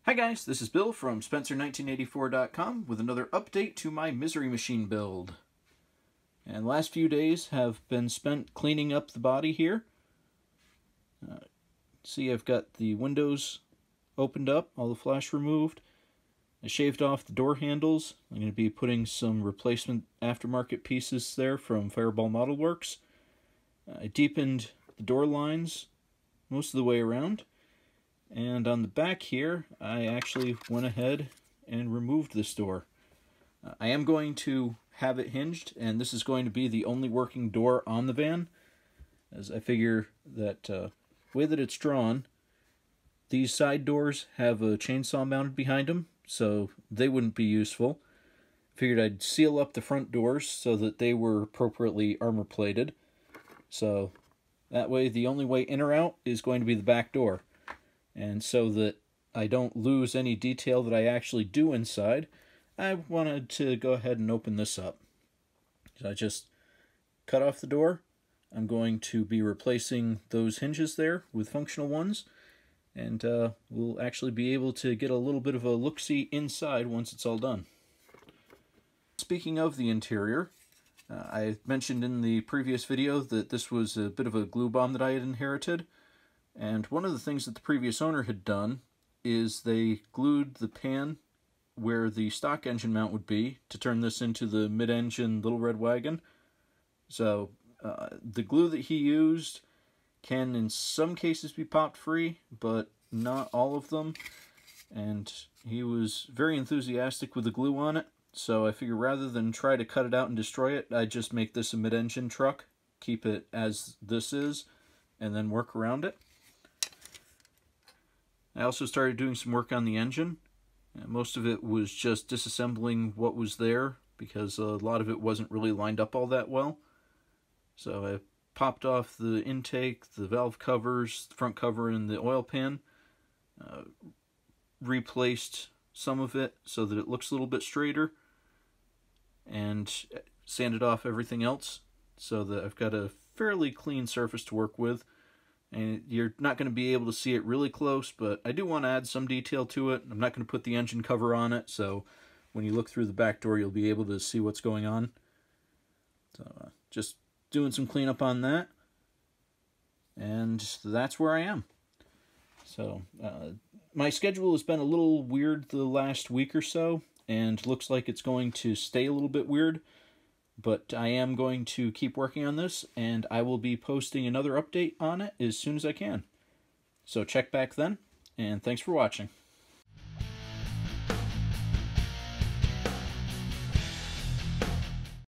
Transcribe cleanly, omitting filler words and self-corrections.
Hi guys, this is Bill from Spencer1984.com with another update to my Misery Machine build. And the last few days have been spent cleaning up the body here. See, I've got the windows opened up, all the flash removed. I shaved off the door handles. I'm going to be putting some replacement aftermarket pieces there from Fireball Model Works. I deepened the door lines most of the way around. And on the back here, I actually went ahead and removed this door. I am going to have it hinged, and this is going to be the only working door on the van, as I figure that the way that it's drawn, these side doors have a chainsaw mounted behind them, so they wouldn't be useful. Figured I'd seal up the front doors so that they were appropriately armor plated, so that way the only way in or out is going to be the back door. And so that I don't lose any detail that I actually do inside, I wanted to go ahead and open this up. So I just cut off the door. I'm going to be replacing those hinges there with functional ones, and we'll actually be able to get a little bit of a look-see inside once it's all done. Speaking of the interior, I mentioned in the previous video that this was a bit of a glue bomb that I had inherited. And one of the things that the previous owner had done is they glued the pan where the stock engine mount would be to turn this into the mid-engine Little Red Wagon. So the glue that he used can in some cases be popped free, but not all of them. And he was very enthusiastic with the glue on it, so I figured rather than try to cut it out and destroy it, I'd just make this a mid-engine truck, keep it as this is, and then work around it. I also started doing some work on the engine. Most of it was just disassembling what was there because a lot of it wasn't really lined up all that well. So I popped off the intake, the valve covers, the front cover, and the oil pan. Replaced some of it so that it looks a little bit straighter, and sanded off everything else so that I've got a fairly clean surface to work with. And you're not going to be able to see it really close, but I do want to add some detail to it. I'm not going to put the engine cover on it, so when you look through the back door, you'll be able to see what's going on. So just doing some cleanup on that, and that's where I am. So my schedule has been a little weird the last week or so, and looks like it's going to stay a little bit weird. But I am going to keep working on this, and I will be posting another update on it as soon as I can. So check back then, and thanks for watching.